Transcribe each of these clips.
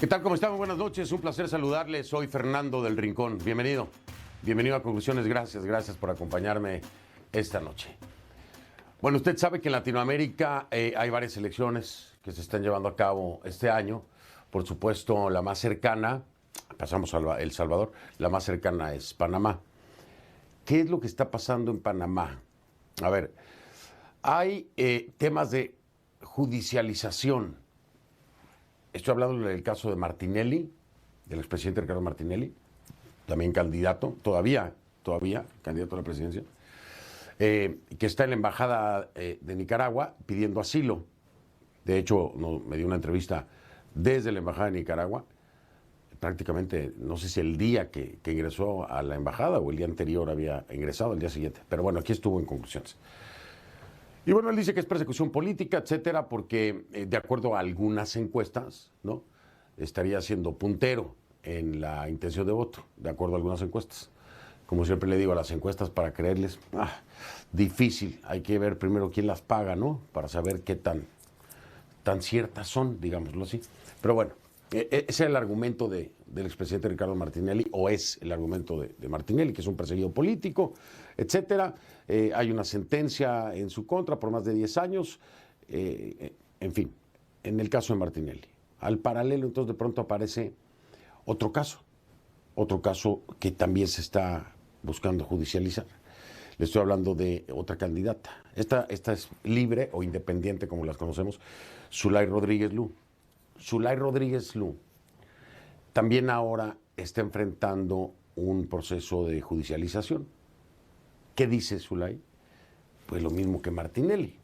¿Qué tal? ¿Cómo están? Muy buenas noches. Un placer saludarles. Soy Fernando del Rincón. Bienvenido. Bienvenido a Conclusiones. Gracias por acompañarme esta noche. Bueno, usted sabe que en Latinoamérica hay varias elecciones que se están llevando a cabo este año. Por supuesto, la más cercana, pasamos a El Salvador, la más cercana es Panamá. ¿Qué es lo que está pasando en Panamá? A ver, hay temas de judicialización. Estoy hablando del caso de Martinelli, del expresidente Ricardo Martinelli, también candidato, todavía candidato a la presidencia, que está en la embajada de Nicaragua pidiendo asilo. De hecho, me dio una entrevista desde la embajada de Nicaragua, prácticamente, no sé si el día que ingresó a la embajada o el día anterior había ingresado, el día siguiente. Pero bueno, aquí estuvo en conclusiones. Y bueno, él dice que es persecución política, etcétera, porque de acuerdo a algunas encuestas, ¿no?, estaría siendo puntero en la intención de voto, de acuerdo a algunas encuestas. Como siempre le digo a las encuestas, para creerles, difícil. Hay que ver primero quién las paga, ¿no?, para saber qué tan ciertas son, digámoslo así. Pero bueno, ese es el argumento del expresidente Ricardo Martinelli, o es el argumento de Martinelli, que es un perseguido político, etcétera. Hay una sentencia en su contra por más de 10 años. En fin, en el caso de Martinelli. Al paralelo, entonces, de pronto aparece otro caso que también se está buscando judicializar. Le estoy hablando de otra candidata. Esta es libre o independiente, como las conocemos, Zulay Rodríguez Lu. Zulay Rodríguez Lu también ahora está enfrentando un proceso de judicialización. ¿Qué dice Zulay? Pues lo mismo que Martinelli,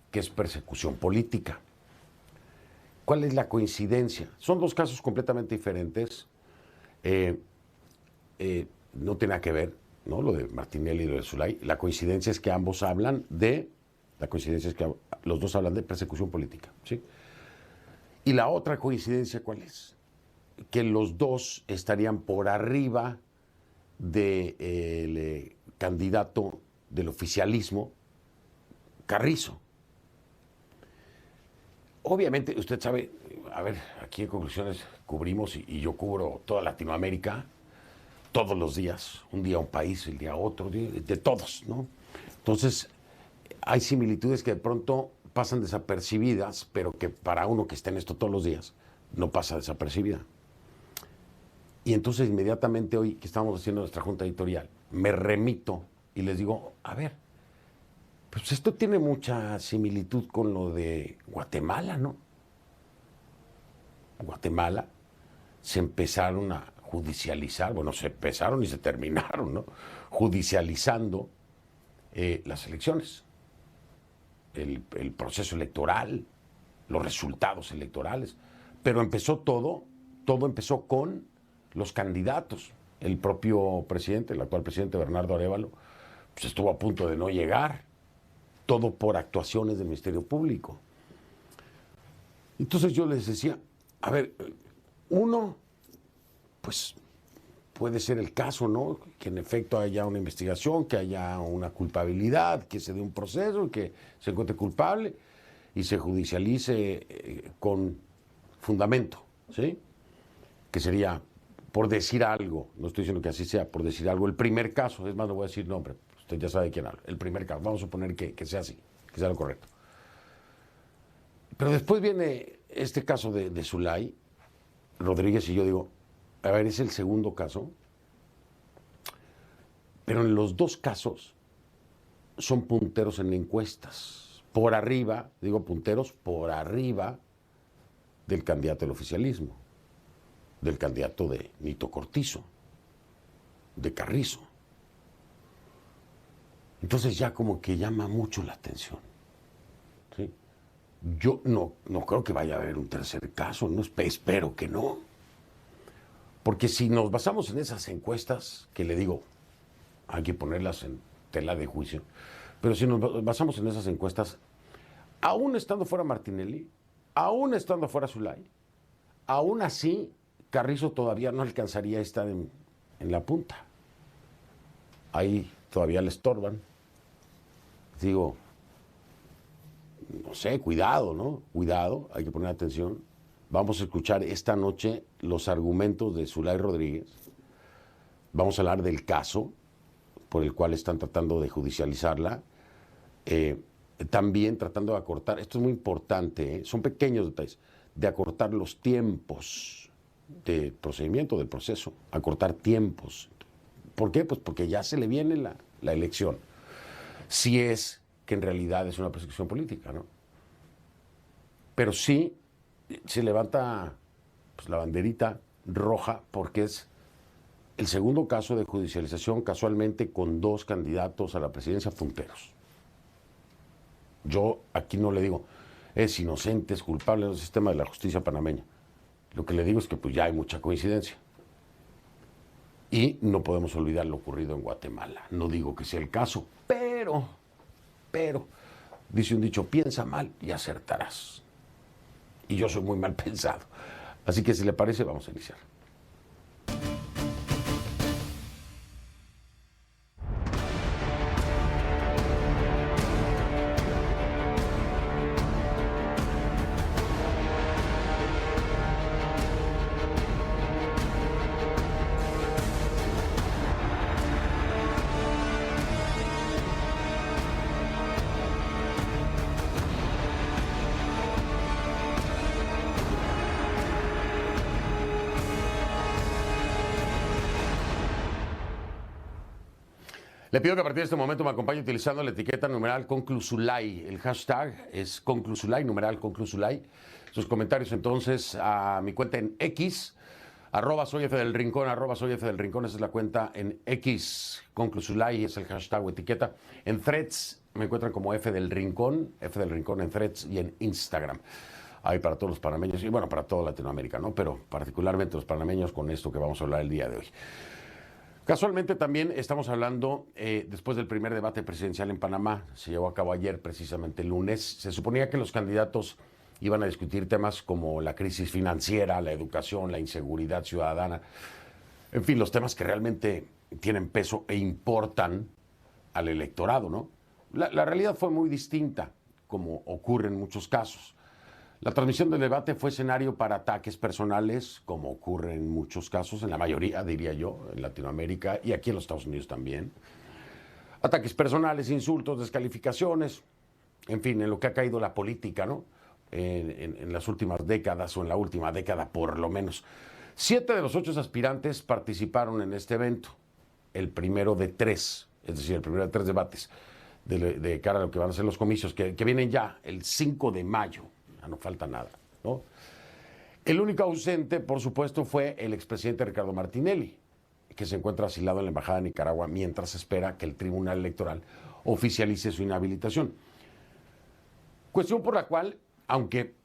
que es persecución política. ¿Cuál es la coincidencia? Son dos casos completamente diferentes. No tiene nada que ver, ¿no?, lo de Martinelli y lo de Zulay. La coincidencia es que los dos hablan de persecución política, ¿sí? Y la otra coincidencia, ¿cuál es? Que los dos estarían por arriba del candidato del oficialismo, Carrizo. Obviamente, usted sabe, a ver, aquí en Conclusiones cubrimos, y yo cubro toda Latinoamérica, todos los días, un día un país, el día otro, de todos, ¿no? Entonces, hay similitudes que de pronto pasan desapercibidas, pero que para uno que está en esto todos los días, no pasa desapercibida. Y entonces inmediatamente hoy que estamos haciendo nuestra junta editorial, me remito y les digo, a ver, pues esto tiene mucha similitud con lo de Guatemala, ¿no? Guatemala se empezaron a judicializar, bueno, se empezaron y se terminaron, ¿no?, judicializando las elecciones, el proceso electoral, los resultados electorales. Pero empezó todo empezó con los candidatos. El propio presidente, el actual presidente Bernardo Arévalo, pues estuvo a punto de no llegar, todo por actuaciones del Ministerio Público. Entonces yo les decía, a ver, uno, pues puede ser el caso, ¿no?, que en efecto haya una investigación, que haya una culpabilidad, que se dé un proceso, que se encuentre culpable y se judicialice con fundamento, ¿sí? Que sería, por decir algo, no estoy diciendo que así sea, por decir algo, el primer caso, es más, no voy a decir nombre, usted ya sabe de quién habla, el primer caso, vamos a suponer que sea así, que sea lo correcto. Pero después viene este caso de Zulay Rodríguez y yo digo, a ver, es el segundo caso, pero en los dos casos son punteros en encuestas, por arriba, digo punteros, por arriba del candidato del oficialismo, del candidato de Nito Cortizo, de Carrizo. Entonces ya como que llama mucho la atención, ¿sí? Yo no creo que vaya a haber un tercer caso, no, espero que no. Porque si nos basamos en esas encuestas, que le digo, hay que ponerlas en tela de juicio, pero si nos basamos en esas encuestas, aún estando fuera Martinelli, aún estando fuera Zulay, aún así Carrizo todavía no alcanzaría a estar en la punta. Ahí todavía le estorban. Digo, no sé, cuidado, ¿no? Cuidado, hay que poner atención. Vamos a escuchar esta noche los argumentos de Zulay Rodríguez. Vamos a hablar del caso por el cual están tratando de judicializarla. También tratando de acortar, esto es muy importante, son pequeños detalles, de acortar los tiempos del procedimiento, del proceso, acortar tiempos. ¿Por qué? Pues porque ya se le viene la elección. Si es que en realidad es una persecución política, ¿no? Pero sí se levanta pues, la banderita roja porque es el segundo caso de judicialización, casualmente con dos candidatos a la presidencia punteros. Yo aquí no le digo, es inocente, es culpable en el sistema de la justicia panameña. Lo que le digo es que pues ya hay mucha coincidencia. Y no podemos olvidar lo ocurrido en Guatemala. No digo que sea el caso, pero, dice un dicho, piensa mal y acertarás. Y yo soy muy mal pensado. Así que si le parece, vamos a iniciar. Le pido que a partir de este momento me acompañe utilizando la etiqueta numeral Conclusulay. El hashtag es Conclusulay, numeral Conclusulay. Sus comentarios entonces a mi cuenta en X, @soy F del Rincón, @soy F del Rincón, esa es la cuenta en X. Conclusulay es el hashtag o etiqueta. En Threads me encuentran como F del Rincón en Threads y en Instagram. Hay para todos los panameños y bueno, para toda Latinoamérica, ¿no? Pero particularmente los panameños con esto que vamos a hablar el día de hoy. Casualmente también estamos hablando, después del primer debate presidencial en Panamá, se llevó a cabo ayer, precisamente el lunes, se suponía que los candidatos iban a discutir temas como la crisis financiera, la educación, la inseguridad ciudadana, en fin, los temas que realmente tienen peso e importan al electorado, ¿no? La realidad fue muy distinta, como ocurre en muchos casos. La transmisión del debate fue escenario para ataques personales, como ocurre en muchos casos, en la mayoría, diría yo, en Latinoamérica y aquí en los Estados Unidos también. Ataques personales, insultos, descalificaciones, en fin, en lo que ha caído la política, ¿no? En las últimas décadas o en la última década por lo menos. 7 de los 8 aspirantes participaron en este evento, el primero de 3, es decir, el primero de 3 debates de cara a lo que van a ser los comicios, que vienen ya el 5 de mayo. No falta nada, ¿no? El único ausente, por supuesto, fue el expresidente Ricardo Martinelli, que se encuentra asilado en la Embajada de Nicaragua mientras espera que el Tribunal Electoral oficialice su inhabilitación. Cuestión por la cual, aunque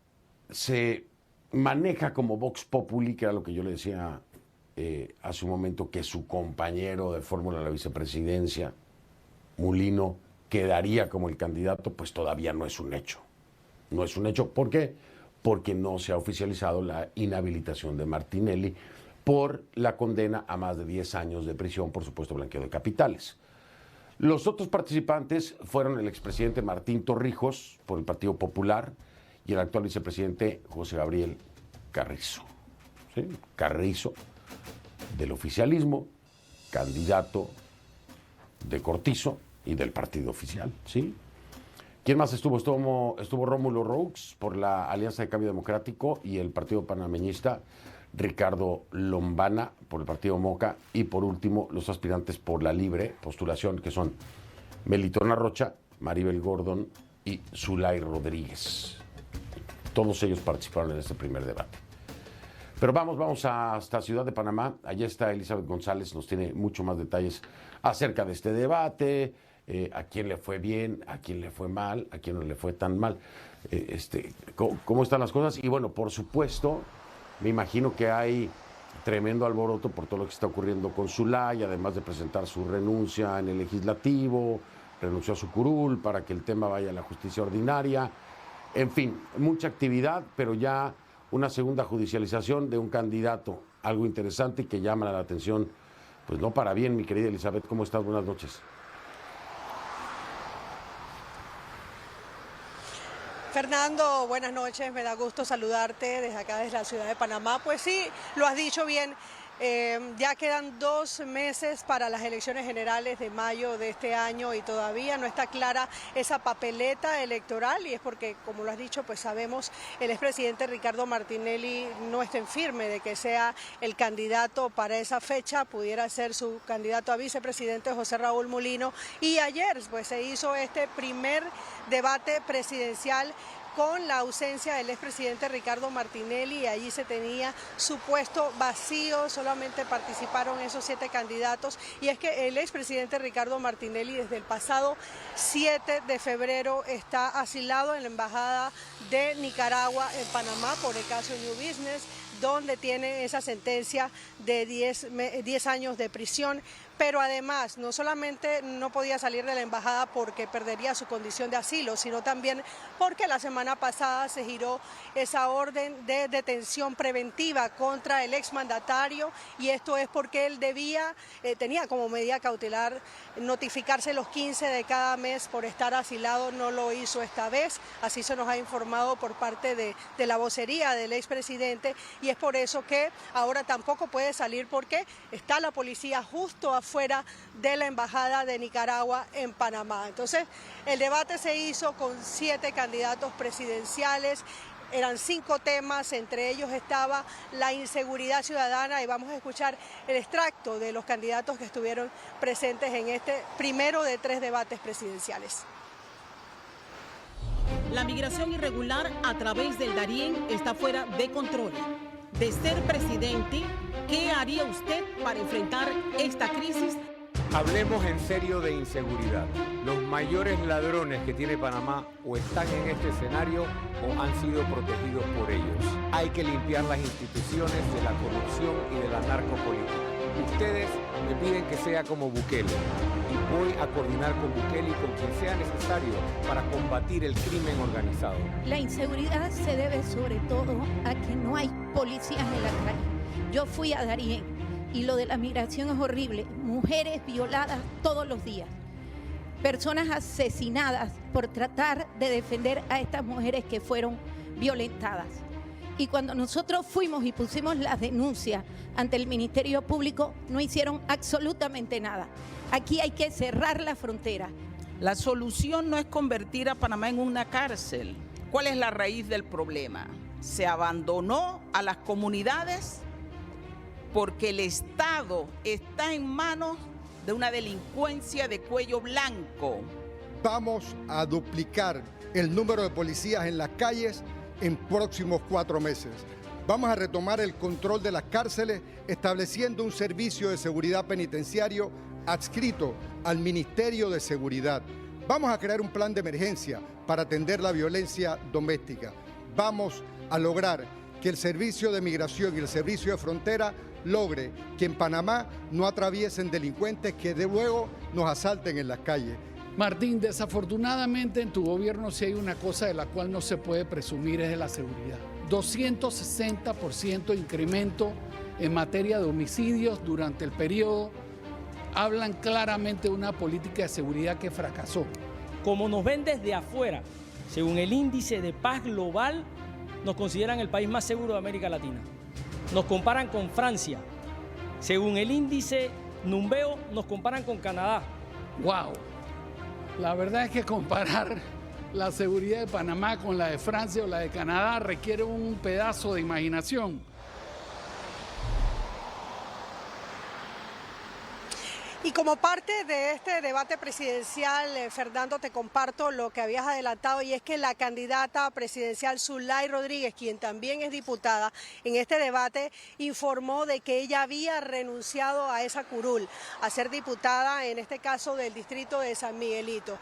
se maneja como Vox Populi, que era lo que yo le decía hace un momento, que su compañero de fórmula de la vicepresidencia, Mulino, quedaría como el candidato, pues todavía no es un hecho. No es un hecho. ¿Por qué? Porque no se ha oficializado la inhabilitación de Martinelli por la condena a más de 10 años de prisión, por supuesto, blanqueo de capitales. Los otros participantes fueron el expresidente Martín Torrijos, por el Partido Popular, y el actual vicepresidente José Gabriel Carrizo. ¿Sí? Carrizo, del oficialismo, candidato de Cortizo y del partido oficial, ¿sí? ¿Quién más estuvo? Estuvo Rómulo Roux por la Alianza de Cambio Democrático y el Partido Panameñista, Ricardo Lombana por el Partido Moca y por último los aspirantes por la libre postulación que son Melitona Rocha, Maribel Gordon y Zulay Rodríguez. Todos ellos participaron en este primer debate. Pero vamos hasta Ciudad de Panamá. Allá está Elizabeth González, nos tiene mucho más detalles acerca de este debate. A quién le fue bien, a quién le fue mal, a quién no le fue tan mal, cómo están las cosas. Y bueno, por supuesto, me imagino que hay tremendo alboroto por todo lo que está ocurriendo con Zulay, además de presentar su renuncia en el legislativo, renunció a su curul para que el tema vaya a la justicia ordinaria. En fin, mucha actividad, pero ya una segunda judicialización de un candidato, algo interesante y que llama la atención, pues no para bien, mi querida Elizabeth. ¿Cómo estás? Buenas noches. Fernando, buenas noches, me da gusto saludarte desde acá, desde la ciudad de Panamá. Pues sí, lo has dicho bien, ya quedan 2 meses para las elecciones generales de mayo de este año y todavía no está clara esa papeleta electoral, y es porque, como lo has dicho, pues sabemos el expresidente Ricardo Martinelli no está en firme de que sea el candidato para esa fecha, pudiera ser su candidato a vicepresidente José Raúl Mulino, y ayer pues se hizo este primer debate presidencial con la ausencia del expresidente Ricardo Martinelli, y allí se tenía su puesto vacío, solamente participaron esos 7 candidatos, y es que el expresidente Ricardo Martinelli desde el pasado 7 de febrero está asilado en la Embajada de Nicaragua en Panamá por el caso New Business, donde tiene esa sentencia de 10 años de prisión. Pero además, no solamente no podía salir de la embajada porque perdería su condición de asilo, sino también porque la semana pasada se giró esa orden de detención preventiva contra el exmandatario, y esto es porque él tenía como medida cautelar notificarse los 15 de cada mes por estar asilado. No lo hizo esta vez, así se nos ha informado por parte de la vocería del expresidente, y es por eso que ahora tampoco puede salir, porque está la policía justo afuera de la Embajada de Nicaragua en Panamá. Entonces, el debate se hizo con 7 candidatos presidenciales. Eran 5 temas, entre ellos estaba la inseguridad ciudadana, y vamos a escuchar el extracto de los candidatos que estuvieron presentes en este primero de 3 debates presidenciales. La migración irregular a través del Darién está fuera de control. De ser presidente, ¿qué haría usted para enfrentar esta crisis? Hablemos en serio de inseguridad. Los mayores ladrones que tiene Panamá o están en este escenario o han sido protegidos por ellos. Hay que limpiar las instituciones de la corrupción y de la narcopolítica. Ustedes me piden que sea como Bukele, y voy a coordinar con Bukele y con quien sea necesario para combatir el crimen organizado. La inseguridad se debe sobre todo a que no hay policías en la calle. Yo fui a Darién y lo de la migración es horrible. Mujeres violadas todos los días. Personas asesinadas por tratar de defender a estas mujeres que fueron violentadas. Y cuando nosotros fuimos y pusimos las denuncias ante el Ministerio Público, no hicieron absolutamente nada. Aquí hay que cerrar la frontera. La solución no es convertir a Panamá en una cárcel. ¿Cuál es la raíz del problema? Se abandonó a las comunidades porque el Estado está en manos de una delincuencia de cuello blanco. Vamos a duplicar el número de policías en las calles en próximos 4 meses. Vamos a retomar el control de las cárceles, estableciendo un servicio de seguridad penitenciario adscrito al Ministerio de Seguridad. Vamos a crear un plan de emergencia para atender la violencia doméstica. Vamos a lograr que el Servicio de Migración y el Servicio de Frontera logre que en Panamá no atraviesen delincuentes que de luego nos asalten en las calles. Martín, desafortunadamente en tu gobierno sí hay una cosa de la cual no se puede presumir, es de la seguridad. 260% incremento en materia de homicidios durante el periodo hablan claramente de una política de seguridad que fracasó. Como nos ven desde afuera, según el índice de paz global, nos consideran el país más seguro de América Latina. Nos comparan con Francia. Según el índice Numbeo, nos comparan con Canadá. ¡Wow! La verdad es que comparar la seguridad de Panamá con la de Francia o la de Canadá requiere un pedazo de imaginación. Y como parte de este debate presidencial, Fernando, te comparto lo que habías adelantado, y es que la candidata presidencial Zulay Rodríguez, quien también es diputada, en este debate informó de que ella había renunciado a esa curul, a ser diputada, en este caso del distrito de San Miguelito.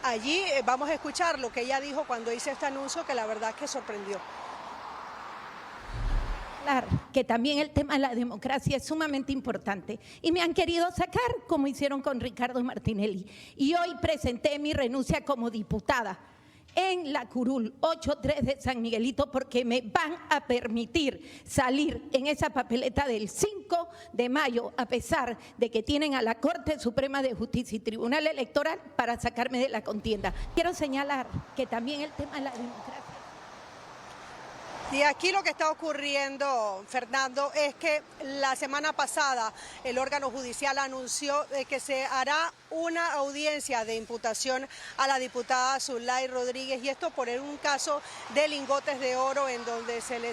Allí vamos a escuchar lo que ella dijo cuando hizo este anuncio, que la verdad es que sorprendió. Que también el tema de la democracia es sumamente importante y me han querido sacar como hicieron con Ricardo Martinelli, y hoy presenté mi renuncia como diputada. en la curul 83 de San Miguelito, porque me van a permitir salir en esa papeleta del 5 de mayo, a pesar de que tienen a la Corte Suprema de Justicia y Tribunal Electoral para sacarme de la contienda. Quiero señalar que también el tema de la democracia. Y aquí lo que está ocurriendo, Fernando, es que la semana pasada el órgano judicial anunció que se hará una audiencia de imputación a la diputada Zulay Rodríguez, y esto por un caso de lingotes de oro en donde se le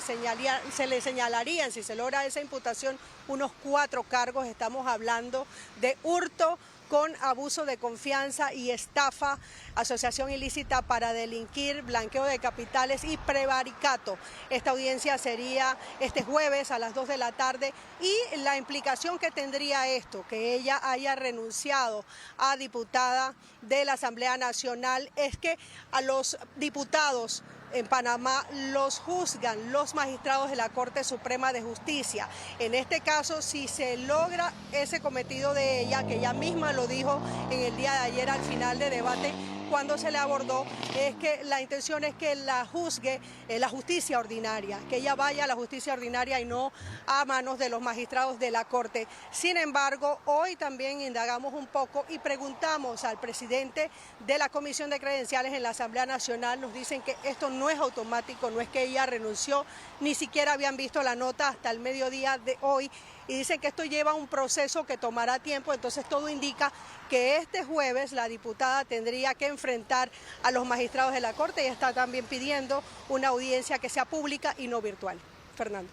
señalarían, si se logra esa imputación, unos 4 cargos. Estamos hablando de hurto con abuso de confianza y estafa, asociación ilícita para delinquir, blanqueo de capitales y prevaricato. Esta audiencia sería este jueves a las 2 de la tarde, y la implicación que tendría esto, que ella haya renunciado a diputada de la Asamblea Nacional, es que a los diputados en Panamá los juzgan los magistrados de la Corte Suprema de Justicia. En este caso, si se logra ese cometido de ella, que ella misma lo dijo en el día de ayer al final de debate, cuando se le abordó, es que la intención es que la juzgue la justicia ordinaria, que ella vaya a la justicia ordinaria y no a manos de los magistrados de la Corte. Sin embargo, hoy también indagamos un poco y preguntamos al presidente de la Comisión de Credenciales en la Asamblea Nacional. Nos dicen que esto no es automático, no es que ella renunció, ni siquiera habían visto la nota hasta el mediodía de hoy, y dicen que esto lleva un proceso que tomará tiempo. Entonces todo indica que este jueves la diputada tendría que enfrentar a los magistrados de la Corte, y está también pidiendo una audiencia que sea pública y no virtual. Fernando.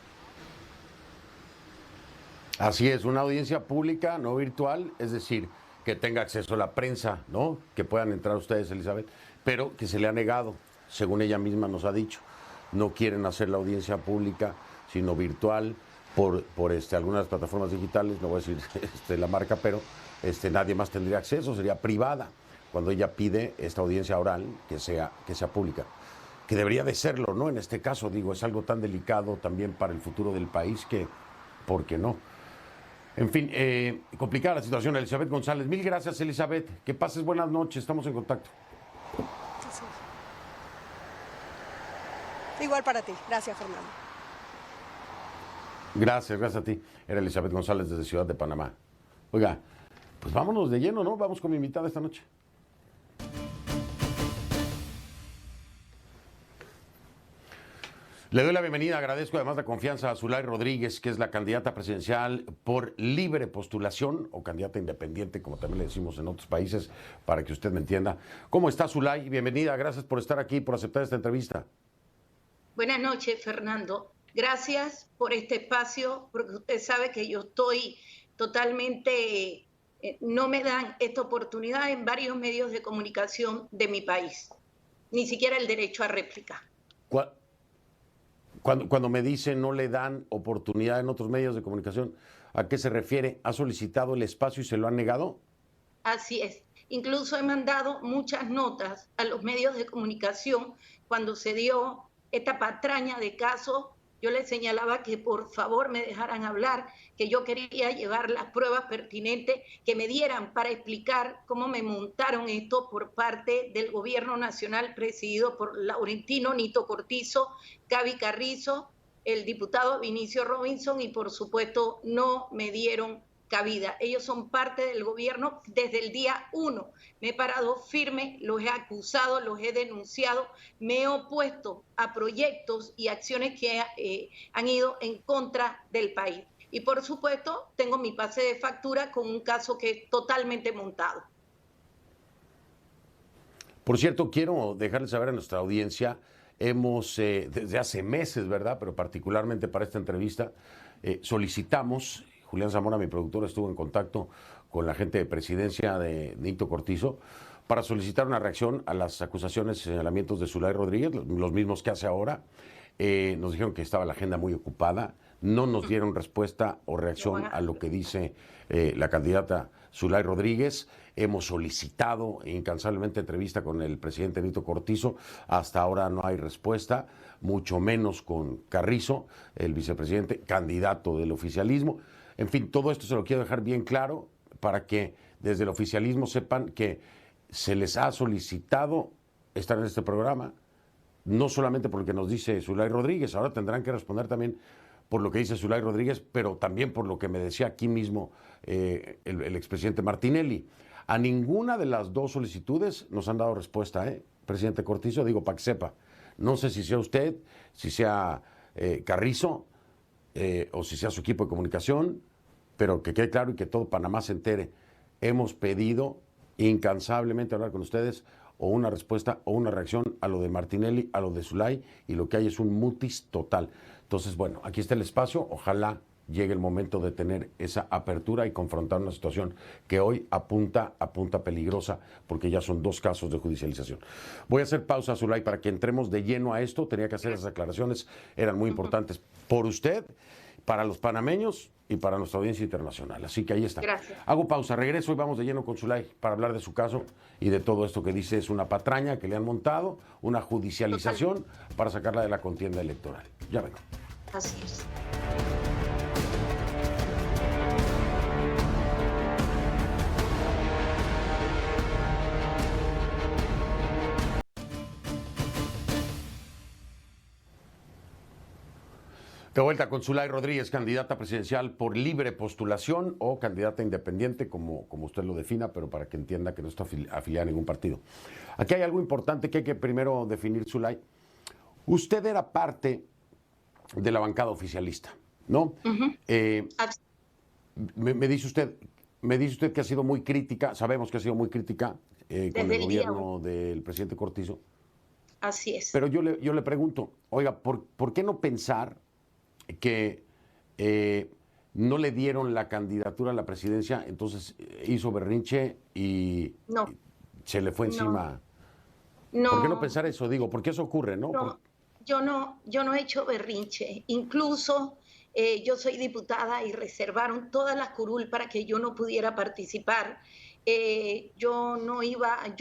Así es, una audiencia pública, no virtual, es decir, que tenga acceso a la prensa, ¿no? Que puedan entrar ustedes, Elizabeth, pero que se le ha negado, según ella misma nos ha dicho. No quieren hacer la audiencia pública, sino virtual, por algunas plataformas digitales, no voy a decir la marca, pero nadie más tendría acceso, sería privada, cuando ella pide esta audiencia oral que sea pública, que debería de serlo, ¿no? En este caso, digo, es algo tan delicado también para el futuro del país que, ¿por qué no? En fin, complicada la situación. Elizabeth González, mil gracias, Elizabeth, que pases buenas noches, estamos en contacto. Igual para ti, gracias, Fernando. Gracias a ti. Era Elizabeth González desde Ciudad de Panamá. Oiga, pues vámonos de lleno, ¿no? Vamos con mi invitada esta noche. Le doy la bienvenida, agradezco además la confianza a Zulay Rodríguez, que es la candidata presidencial por libre postulación, o candidata independiente, como también le decimos en otros países, para que usted me entienda. ¿Cómo está, Zulay? Bienvenida, gracias por estar aquí, por aceptar esta entrevista. Buenas noches, Fernando. Gracias por este espacio, porque usted sabe que yo estoy totalmente, no me dan esta oportunidad en varios medios de comunicación de mi país, ni siquiera el derecho a réplica. Cuando me dice no le dan oportunidad en otros medios de comunicación, ¿a qué se refiere? ¿Ha solicitado el espacio y se lo han negado? Así es. Incluso he mandado muchas notas a los medios de comunicación cuando se dio esta patraña de casos. Yo les señalaba que por favor me dejaran hablar, que yo quería llevar las pruebas pertinentes que me dieran para explicar cómo me montaron esto por parte del gobierno nacional presidido por Laurentino Nito Cortizo, Gaby Carrizo, el diputado Vinicio Robinson, y por supuesto no me dieron cabida. Ellos son parte del gobierno desde el día 1. Me he parado firme, los he acusado, los he denunciado, me he opuesto a proyectos y acciones que han ido en contra del país. Y por supuesto, tengo mi pase de factura con un caso que es totalmente montado. Por cierto, quiero dejarles saber a nuestra audiencia, hemos desde hace meses, ¿verdad?, pero particularmente para esta entrevista, solicitamos, Julián Zamora, mi productor, estuvo en contacto con la gente de presidencia de Nito Cortizo para solicitar una reacción a las acusaciones y señalamientos de Zulay Rodríguez, los mismos que hace ahora. Nos dijeron que estaba la agenda muy ocupada, no nos dieron respuesta o reacción a lo que dice la candidata Zulay Rodríguez. Hemos solicitado incansablemente entrevista con el presidente Nito Cortizo, hasta ahora no hay respuesta, mucho menos con Carrizo, el vicepresidente, candidato del oficialismo. En fin, todo esto se lo quiero dejar bien claro para que desde el oficialismo sepan que se les ha solicitado estar en este programa, no solamente porque nos dice Zulay Rodríguez, ahora tendrán que responder también por lo que dice Zulay Rodríguez, pero también por lo que me decía aquí mismo el expresidente Martinelli. A ninguna de las dos solicitudes nos han dado respuesta, presidente Cortizo, digo para que sepa. No sé si sea usted, si sea Carrizo, o si sea su equipo de comunicación, pero que quede claro y que todo Panamá se entere. Hemos pedido incansablemente hablar con ustedes, o una respuesta o una reacción a lo de Martinelli, a lo de Zulay, y lo que hay es un mutis total. Entonces, bueno, aquí está el espacio, ojalá llegue el momento de tener esa apertura y confrontar una situación que hoy apunta peligrosa, porque ya son 2 casos de judicialización. Voy a hacer pausa, Zulay, para que entremos de lleno a esto. Tenía que hacer esas aclaraciones, eran muy importantes por usted, para los panameños y para nuestra audiencia internacional. Así que ahí está. Gracias. Hago pausa, regreso y vamos de lleno con Zulay para hablar de su caso y de todo esto que dice es una patraña que le han montado, una judicialización para sacarla de la contienda electoral. Ya vengo. Así es. De vuelta con Zulay Rodríguez, candidata presidencial por libre postulación o candidata independiente, como usted lo defina, pero para que entienda que no está afiliada a ningún partido. Aquí hay algo importante que hay que primero definir, Zulay. Usted era parte de la bancada oficialista, ¿no? Me dice usted que ha sido muy crítica, sabemos que ha sido muy crítica con el gobierno del presidente Cortizo. Así es. Pero yo le pregunto, oiga, ¿por qué no pensar que no le dieron la candidatura a la presidencia, entonces hizo berrinche y se le fue encima? No. ¿Por qué no pensar eso? Digo, porque eso ocurre, ¿no? No, yo no he hecho berrinche. Incluso yo soy diputada y reservaron todas las curul para que yo no pudiera participar. Yo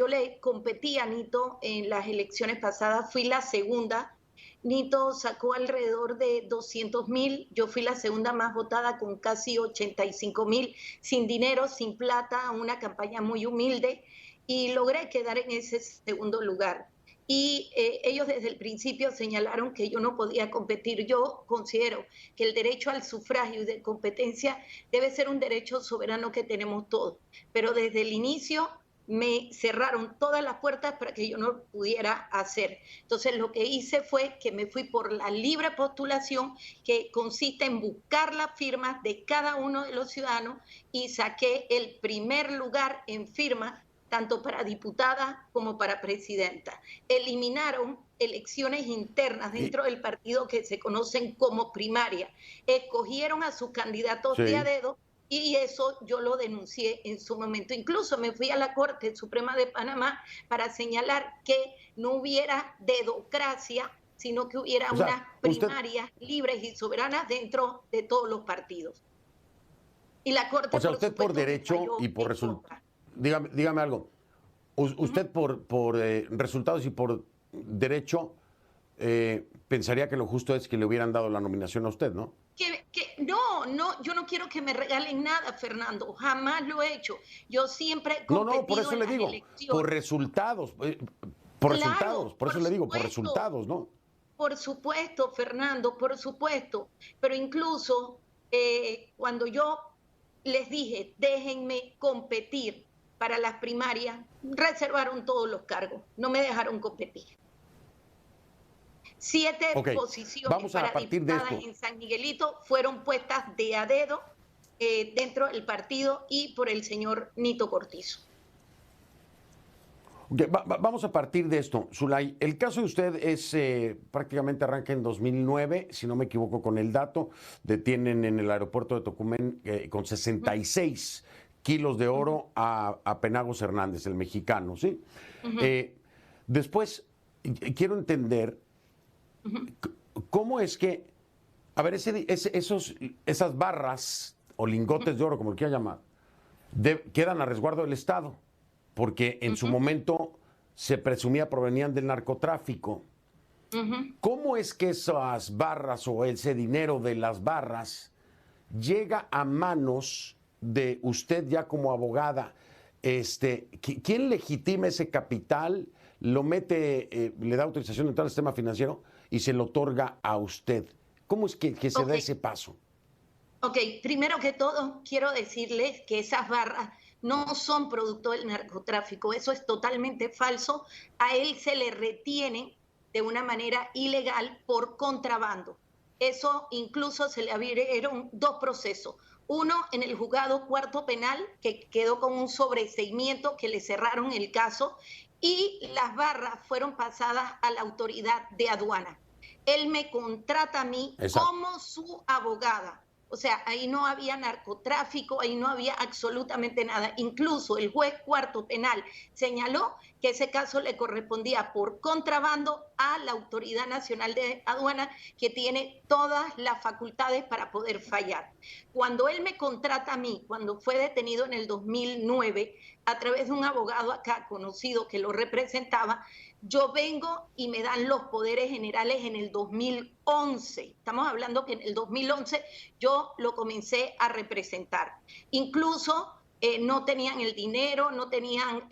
le competí a Nito en las elecciones pasadas, fui la segunda. Nito sacó alrededor de 200,000, yo fui la segunda más votada con casi 85,000, sin dinero, sin plata, una campaña muy humilde, y logré quedar en ese segundo lugar. Y ellos desde el principio señalaron que yo no podía competir. Yo considero que el derecho al sufragio y de competencia debe ser un derecho soberano que tenemos todos, pero desde el inicio me cerraron todas las puertas para que yo no pudiera hacer. Entonces lo que hice fue que me fui por la libre postulación, que consiste en buscar las firmas de cada uno de los ciudadanos, y saqué el primer lugar en firmas, tanto para diputada como para presidenta. Eliminaron elecciones internas dentro del partido que se conocen como primaria. Escogieron a sus candidatos de a dedo, y eso yo lo denuncié en su momento. Incluso me fui a la Corte Suprema de Panamá para señalar que no hubiera dedocracia, sino que hubiera unas primarias libres y soberanas dentro de todos los partidos. Y la Corte, o sea, usted por derecho y por resultados, dígame algo, usted por resultados y por derecho pensaría que lo justo es que le hubieran dado la nominación a usted, ¿no? No, yo no quiero que me regalen nada, Fernando, jamás lo he hecho. Yo siempre he competido. No, por eso le digo, por resultados, por eso le digo, por resultados, ¿no? Por supuesto, Fernando, por supuesto, pero incluso cuando yo les dije, déjenme competir para las primarias, reservaron todos los cargos, no me dejaron competir. 7 posiciones para diputadas en San Miguelito fueron puestas de a dedo dentro del partido y por el señor Nito Cortizo. Okay, vamos a partir de esto, Zulay. El caso de usted es prácticamente arranca en 2009, si no me equivoco con el dato. Detienen en el aeropuerto de Tocumen con 66 kilos de oro a Penagos Hernández, el mexicano, ¿sí? Después, quiero entender cómo es que, a ver, esas barras o lingotes de oro, como lo quiera llamar, quedan a resguardo del Estado, porque en su momento se presumía provenían del narcotráfico. ¿Cómo es que esas barras o ese dinero de las barras llega a manos de usted ya como abogada? ¿Quién legitima ese capital? lo mete, le da autorización de entrar al sistema financiero y se lo otorga a usted. ¿Cómo es que se da ese paso? Ok, primero que todo, quiero decirles que esas barras no son producto del narcotráfico. Eso es totalmente falso. A él se le retiene de una manera ilegal por contrabando. Eso incluso se le abrieron 2 procesos. Uno en el juzgado cuarto penal, que quedó con un sobreseimiento, que le cerraron el caso, y las barras fueron pasadas a la autoridad de aduana. Él me contrata a mí como su abogada. O sea, ahí no había narcotráfico, ahí no había absolutamente nada. Incluso el juez cuarto penal señaló que ese caso le correspondía por contrabando a la Autoridad Nacional de Aduana, que tiene todas las facultades para poder fallar. Cuando él me contrata a mí, cuando fue detenido en el 2009, a través de un abogado acá conocido que lo representaba, yo vengo y me dan los poderes generales en el 2011. Estamos hablando que en el 2011 yo lo comencé a representar. Incluso no tenían el dinero, no tenían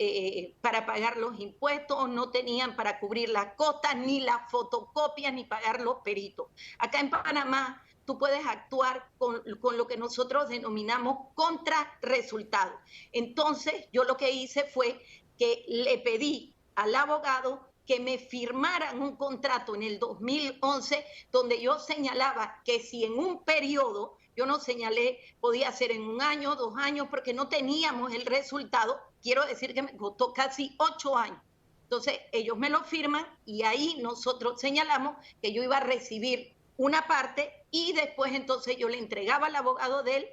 para pagar los impuestos, no tenían para cubrir las costas, ni las fotocopias, ni pagar los peritos. Acá en Panamá tú puedes actuar con lo que nosotros denominamos contrarresultado. Entonces yo lo que hice fue que le pedí al abogado que me firmaran un contrato en el 2011 donde yo señalaba que si en un periodo, yo no señalé, podía ser en 1 año, 2 años, porque no teníamos el resultado, quiero decir que me costó casi 8 años. Entonces ellos me lo firman y ahí nosotros señalamos que yo iba a recibir una parte y después entonces yo le entregaba al abogado de él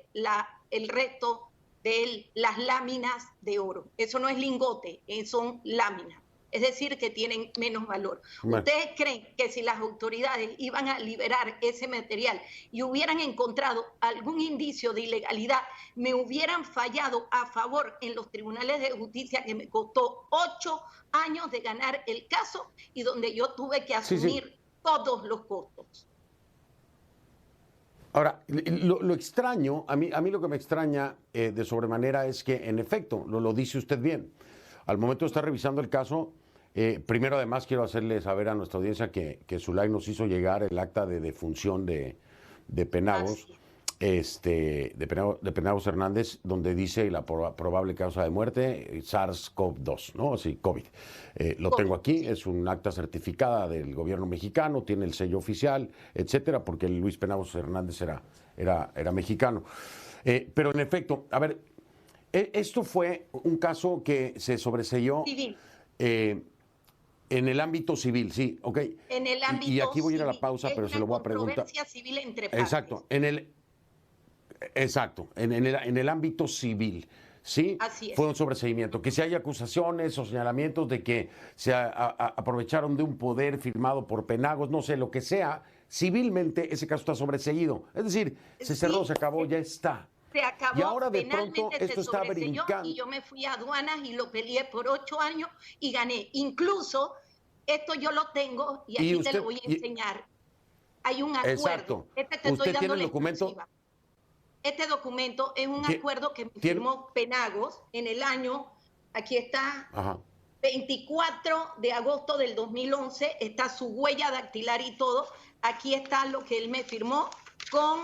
el resto de las láminas de oro. Eso no es lingote, son láminas. Es decir, que tienen menos valor. Bueno. ¿Ustedes creen que si las autoridades iban a liberar ese material y hubieran encontrado algún indicio de ilegalidad, me hubieran fallado a favor en los tribunales de justicia, que me costó 8 años de ganar el caso y donde yo tuve que asumir todos los costos? Ahora, lo extraño, a mí lo que me extraña de sobremanera es que, en efecto, lo dice usted bien. Al momento de estar revisando el caso, primero además quiero hacerle saber a nuestra audiencia que Zulay nos hizo llegar el acta de defunción de Penagos, de Penagos Hernández, donde dice la probable causa de muerte, SARS-CoV-2, ¿no? Así, COVID. Lo tengo aquí, es un acta certificada del gobierno mexicano, tiene el sello oficial, etcétera, porque Luis Penagos Hernández era mexicano. Pero en efecto, a ver, esto fue un caso que se sobreseyó en el ámbito civil, sí, ok. En el ámbito y aquí voy a ir a la civil, pausa, pero se lo voy a preguntar. Controversia civil entre partes. Exacto, en el ámbito civil, ¿sí? Así es. Fue un sobreseimiento. Que si hay acusaciones o señalamientos de que se aprovecharon de un poder firmado por Penagos, no sé, lo que sea, civilmente ese caso está sobreseído. Es decir, se cerró, se acabó, ya está. Se acabó, y ahora de pronto esto está brincando. Y yo me fui a aduanas y lo peleé por 8 años y gané. Incluso, esto yo lo tengo y aquí te lo voy a enseñar. Hay un acuerdo. Exacto. ¿Usted tiene el documento? Este documento es un acuerdo que firmó Penagos en el año, aquí está, 24 de agosto del 2011, está su huella dactilar y todo. Aquí está lo que él me firmó con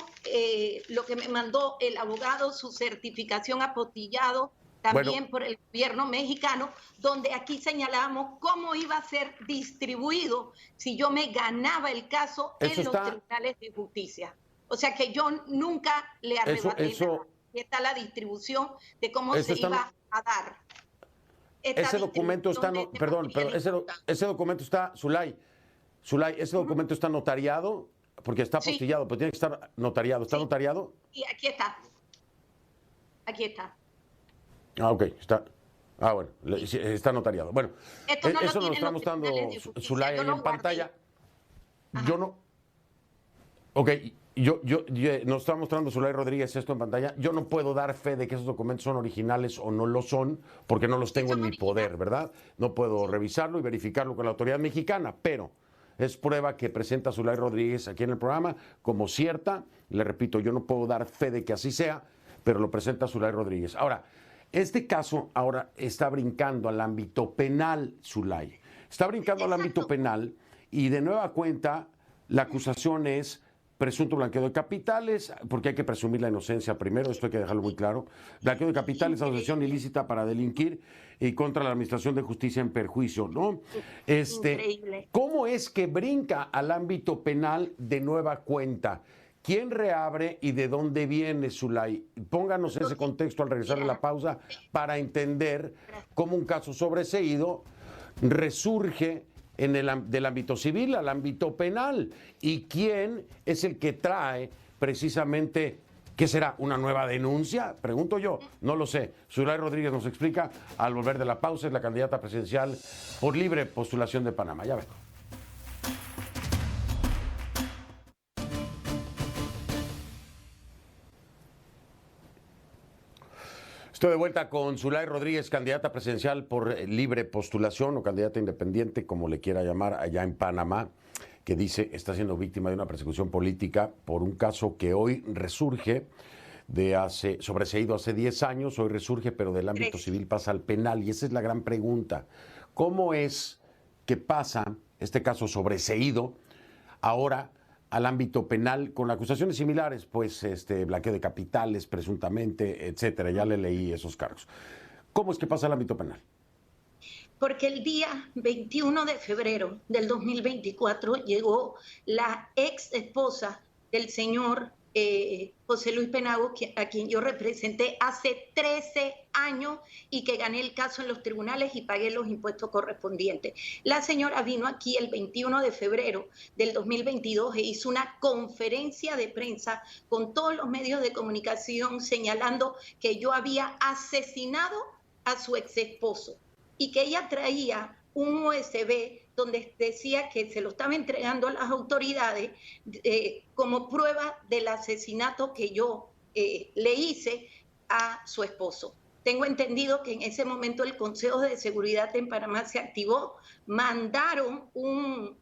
lo que me mandó el abogado, su certificación apostillado también por el gobierno mexicano, donde aquí señalábamos cómo iba a ser distribuido si yo me ganaba el caso en los tribunales de justicia. O sea que yo nunca le arrebaté nada. Y está la distribución de cómo se iba a dar. Ese documento está, perdón, pero ese documento está, Zulay, ese documento está notariado, porque está apostillado, pero tiene que estar notariado. ¿Está notariado? Y aquí está. Aquí está. Ah, ok, está. Ah, bueno, está notariado. Bueno, eso nos está mostrando Zulay ahí en pantalla. Ajá. Yo no. Ok, nos está mostrando Zulay Rodríguez esto en pantalla. Yo no puedo dar fe de que esos documentos son originales o no lo son, porque no los tengo en mi poder, ¿verdad? No puedo revisarlo y verificarlo con la autoridad mexicana, pero es prueba que presenta Zulay Rodríguez aquí en el programa como cierta. Le repito, yo no puedo dar fe de que así sea, pero lo presenta Zulay Rodríguez. Ahora, este caso ahora está brincando al ámbito penal, Zulay. Está brincando al Exacto. ámbito penal y de nueva cuenta la acusación es presunto blanqueo de capitales, porque hay que presumir la inocencia primero, esto hay que dejarlo muy claro. Blanqueo de capitales, asociación ilícita para delinquir y contra la administración de justicia en perjuicio, ¿no? Increíble. ¿Cómo es que brinca al ámbito penal de nueva cuenta? ¿Quién reabre y de dónde viene, Zulay? Pónganos ese contexto al regresar de la pausa para entender cómo un caso sobreseído resurge del ámbito civil al ámbito penal y quién es el que trae precisamente, ¿qué será? ¿Una nueva denuncia? Pregunto yo, no lo sé. Zulay Rodríguez nos explica al volver de la pausa, es la candidata presidencial por libre postulación de Panamá. Ya ven. Estoy de vuelta con Zulay Rodríguez, candidata presidencial por libre postulación o candidata independiente, como le quiera llamar, allá en Panamá, que dice está siendo víctima de una persecución política por un caso que hoy resurge sobreseído hace 10 años, hoy resurge, pero del ámbito civil pasa al penal. Y esa es la gran pregunta. ¿Cómo es que pasa este caso sobreseído ahora al ámbito penal con acusaciones similares, pues blanqueo de capitales presuntamente, etcétera? Ya le leí esos cargos. ¿Cómo es que pasa al ámbito penal? Porque el día 21 de febrero del 2024 llegó la ex esposa del señor José Luis Penagos, a quien yo representé hace 13 años y que gané el caso en los tribunales y pagué los impuestos correspondientes. La señora vino aquí el 21 de febrero del 2022 e hizo una conferencia de prensa con todos los medios de comunicación señalando que yo había asesinado a su ex esposo y que ella traía un USB donde decía que se lo estaba entregando a las autoridades como prueba del asesinato que yo le hice a su esposo. Tengo entendido que en ese momento el Consejo de Seguridad en Panamá se activó, mandaron un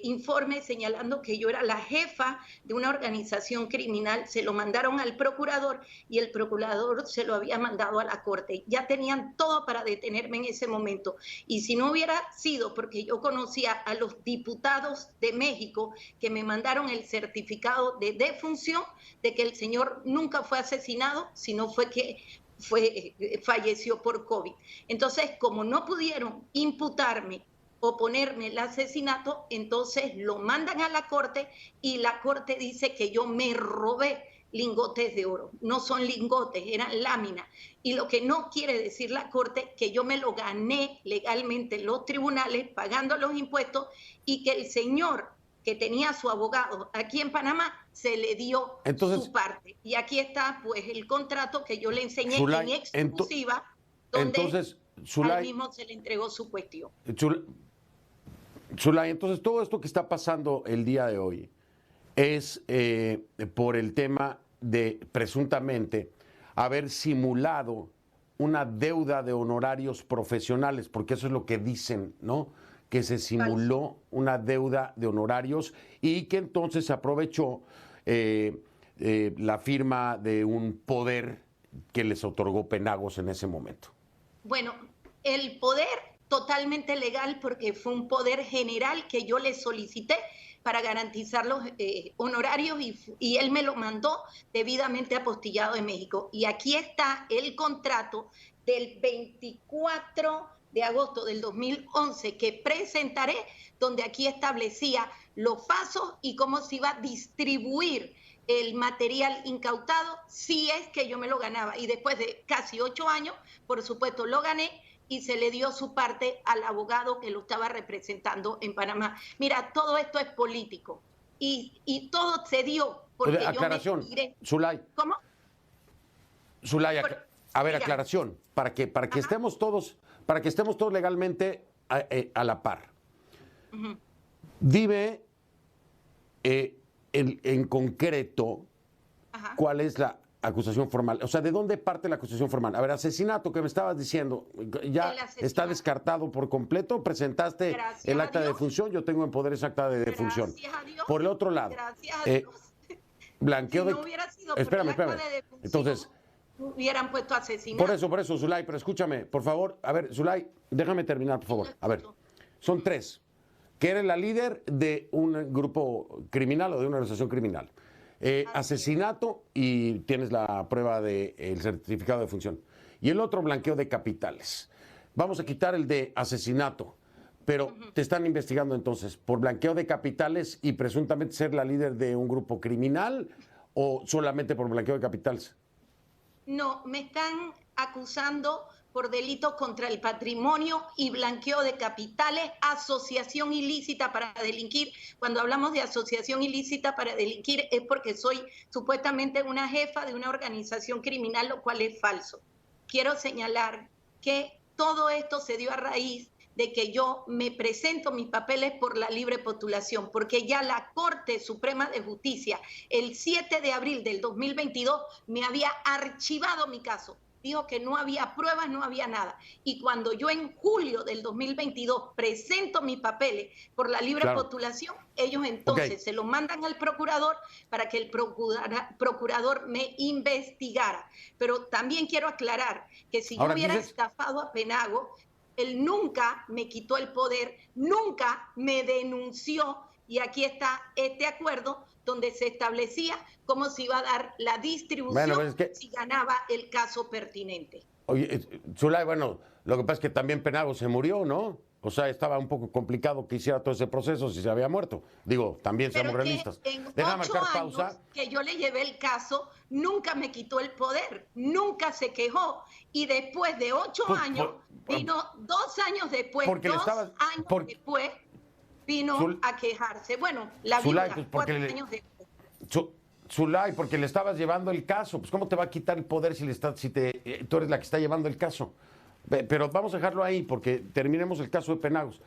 informe señalando que yo era la jefa de una organización criminal, se lo mandaron al procurador y el procurador se lo había mandado a la corte. Ya tenían todo para detenerme en ese momento. Y si no hubiera sido porque yo conocía a los diputados de México que me mandaron el certificado de defunción de que el señor nunca fue asesinado, sino fue que falleció por COVID. Entonces, como no pudieron imputarme o ponerme el asesinato, entonces lo mandan a la corte y la corte dice que yo me robé lingotes de oro. No son lingotes, eran láminas. Y lo que no quiere decir la corte, que yo me lo gané legalmente en los tribunales pagando los impuestos y que el señor que tenía su abogado aquí en Panamá se le dio su parte. Y aquí está pues el contrato que yo le enseñé en exclusiva, donde al mismo se le entregó su cuestión. Zulay, entonces todo esto que está pasando el día de hoy es por el tema de presuntamente haber simulado una deuda de honorarios profesionales, porque eso es lo que dicen, ¿no? Que se simuló una deuda de honorarios y que entonces se aprovechó la firma de un poder que les otorgó Penagos en ese momento. Bueno, el poder totalmente legal porque fue un poder general que yo le solicité para garantizar los honorarios y él me lo mandó debidamente apostillado de México. Y aquí está el contrato del 24 de agosto del 2011 que presentaré, donde aquí establecía los pasos y cómo se iba a distribuir el material incautado si es que yo me lo ganaba. Y después de casi 8 años, por supuesto, lo gané y se le dio su parte al abogado que lo estaba representando en Panamá. Mira, todo esto es político y todo se dio porque aclaración, yo me tiré. Zulay. ¿Cómo? Zulay, a ver, aclaración, para que estemos todos legalmente a la par. Uh-huh. Dime en concreto cuál es la acusación formal. O sea, ¿de dónde parte la acusación formal? A ver, asesinato que me estabas diciendo, ¿ya está descartado por completo? ¿Presentaste el acta de defunción? Yo tengo en poder esa acta de defunción. Por el otro lado, blanqueo de... Si no hubiera sido por espérame. el acta de defunción, entonces, hubieran puesto asesinato. Por eso, Zulay, pero escúchame, por favor. A ver, Zulay, déjame terminar, por favor. A ver, Son 3. Que eres la líder de un grupo criminal o de una organización criminal. Asesinato y tienes la prueba del certificado de función. Y el otro, blanqueo de capitales. Vamos a quitar el de asesinato, pero te están investigando entonces por blanqueo de capitales y presuntamente ser la líder de un grupo criminal o solamente por blanqueo de capitales. No, me están acusando por delitos contra el patrimonio y blanqueo de capitales, asociación ilícita para delinquir. Cuando hablamos de asociación ilícita para delinquir es porque soy supuestamente una jefa de una organización criminal, lo cual es falso. Quiero señalar que todo esto se dio a raíz de que yo me presento mis papeles por la libre postulación, porque ya la Corte Suprema de Justicia el 7 de abril del 2022 me había archivado mi caso. Dijo que no había pruebas, no había nada. Y cuando yo en julio del 2022 presento mis papeles por la libre postulación, ellos entonces se los mandan al procurador para que el procurador me investigara. Pero también quiero aclarar que si yo hubiera estafado a Penagos, él nunca me quitó el poder, nunca me denunció, y aquí está este acuerdo donde se establecía cómo se iba a dar la distribución si ganaba el caso pertinente. Oye, Zulay, bueno, lo que pasa es que también Penagos se murió, ¿no? O sea, estaba un poco complicado que hiciera todo ese proceso si se había muerto. Digo, también seamos realistas. Deja marcar pausa. Que yo le llevé el caso, nunca me quitó el poder, nunca se quejó. Y después de 8 años, vino 2 años después, después, vino a quejarse. Bueno, la viuda, 4 años después. Zulay, porque le estabas llevando el caso. Pues ¿cómo te va a quitar el poder si tú eres la que está llevando el caso? Pero vamos a dejarlo ahí porque terminemos el caso de Penagos.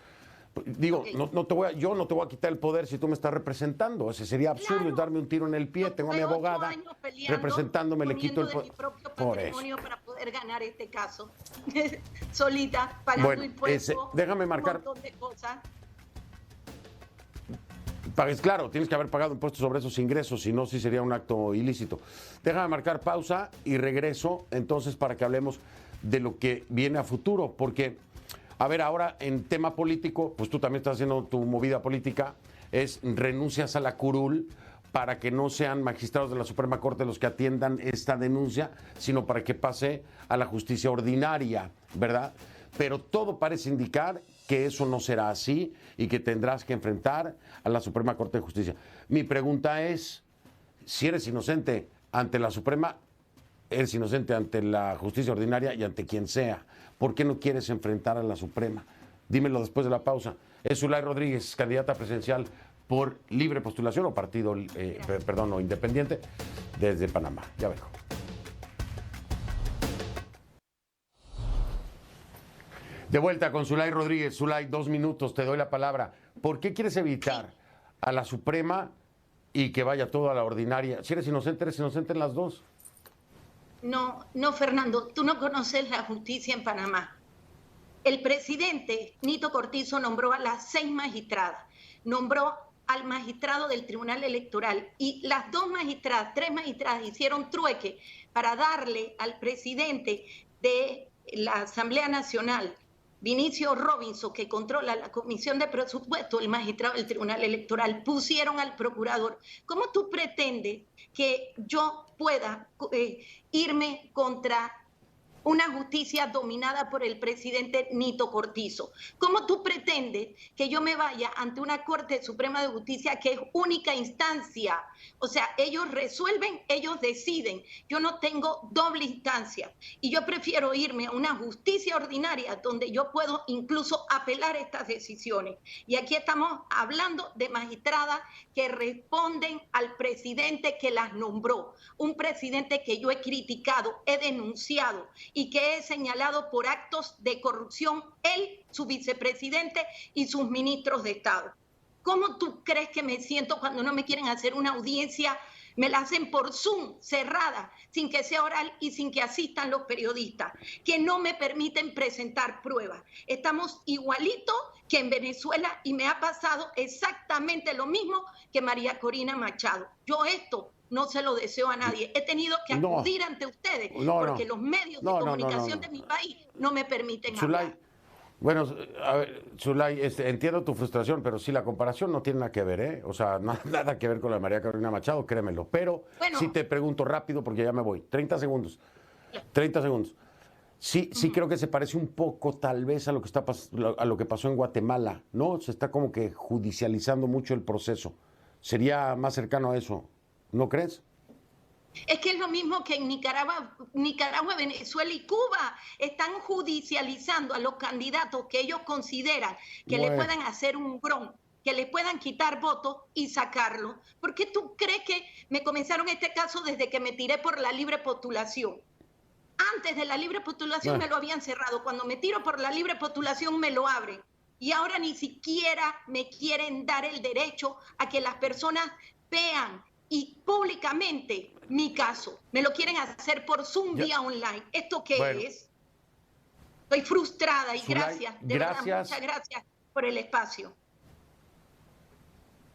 Digo, yo no te voy a quitar el poder si tú me estás representando. Ese sería absurdo, darme un tiro en el pie. Tengo a mi abogada representándome, le quito el poder. Mi propio patrimonio para poder ganar este caso. Solita, pagando impuestos, déjame marcar. un montón de cosas. Claro, tienes que haber pagado impuestos sobre esos ingresos, si no, sí sería un acto ilícito. Déjame marcar pausa y regreso entonces para que hablemos de lo que viene a futuro, porque, a ver, ahora en tema político, pues tú también estás haciendo tu movida política, es renuncias a la curul para que no sean magistrados de la Suprema Corte los que atiendan esta denuncia, sino para que pase a la justicia ordinaria, ¿verdad? Pero todo parece indicar que eso no será así y que tendrás que enfrentar a la Suprema Corte de Justicia. Mi pregunta es, si eres inocente ante la Suprema, eres inocente ante la justicia ordinaria y ante quien sea. ¿Por qué no quieres enfrentar a la Suprema? Dímelo después de la pausa. Es Zulay Rodríguez, candidata presidencial por libre postulación o partido, o independiente, desde Panamá. Ya vengo. De vuelta con Zulay Rodríguez. Zulay, 2 minutos, te doy la palabra. ¿Por qué quieres evitar a la Suprema y que vaya todo a la ordinaria? Si eres inocente en las dos. No, Fernando, tú no conoces la justicia en Panamá. El presidente Nito Cortizo nombró a las 6 magistradas, nombró al magistrado del Tribunal Electoral y las 3 magistradas hicieron trueque para darle al presidente de la Asamblea Nacional, Vinicio Robinson, que controla la Comisión de Presupuesto, el magistrado del Tribunal Electoral, pusieron al procurador. ¿Cómo tú pretendes que yo pueda irme contra una justicia dominada por el presidente Nito Cortizo? ¿Cómo tú pretendes que yo me vaya ante una Corte Suprema de Justicia que es única instancia? O sea, ellos resuelven, ellos deciden. Yo no tengo doble instancia y yo prefiero irme a una justicia ordinaria donde yo puedo incluso apelar estas decisiones. Y aquí estamos hablando de magistradas que responden al presidente que las nombró, un presidente que yo he criticado, he denunciado y que he señalado por actos de corrupción, él, su vicepresidente y sus ministros de Estado. ¿Cómo tú crees que me siento cuando no me quieren hacer una audiencia? Me la hacen por Zoom, cerrada, sin que sea oral y sin que asistan los periodistas, que no me permiten presentar pruebas. Estamos igualitos que en Venezuela y me ha pasado exactamente lo mismo que María Corina Machado. Yo esto no se lo deseo a nadie. He tenido que acudir ante ustedes porque los medios de comunicación de mi país no me permiten hablar. Bueno, a ver, Zulay, entiendo tu frustración, pero sí, la comparación no tiene nada que ver, ¿eh? O sea, nada que ver con la de María Carolina Machado, créemelo. Pero bueno, sí te pregunto rápido porque ya me voy. 30 segundos. 30 segundos. Sí, creo que se parece un poco tal vez a lo que a lo que pasó en Guatemala, ¿no? Se está como que judicializando mucho el proceso. Sería más cercano a eso, ¿no crees? Es que es lo mismo que en Nicaragua, Venezuela y Cuba. Están judicializando a los candidatos que ellos consideran que le puedan hacer un bron, que le puedan quitar votos y sacarlo. ¿Por qué tú crees que me comenzaron este caso desde que me tiré por la libre postulación? Antes de la libre postulación me lo habían cerrado. Cuando me tiro por la libre postulación me lo abren. Y ahora ni siquiera me quieren dar el derecho a que las personas vean y públicamente mi caso. Me lo quieren hacer por Zoom vía online. ¿Esto qué es? Estoy frustrada y gracias. De verdad, muchas gracias por el espacio.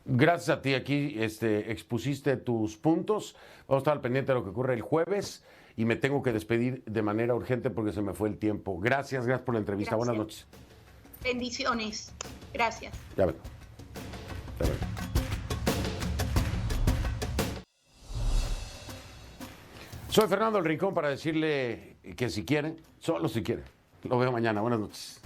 Gracias a ti. Aquí expusiste tus puntos. Vamos a estar al pendiente de lo que ocurre el jueves y me tengo que despedir de manera urgente porque se me fue el tiempo. Gracias por la entrevista. Gracias. Buenas noches. Bendiciones. Gracias. Ya ven. Soy Fernando del Rincón para decirle que si quieren, solo si quieren. Lo veo mañana. Buenas noches.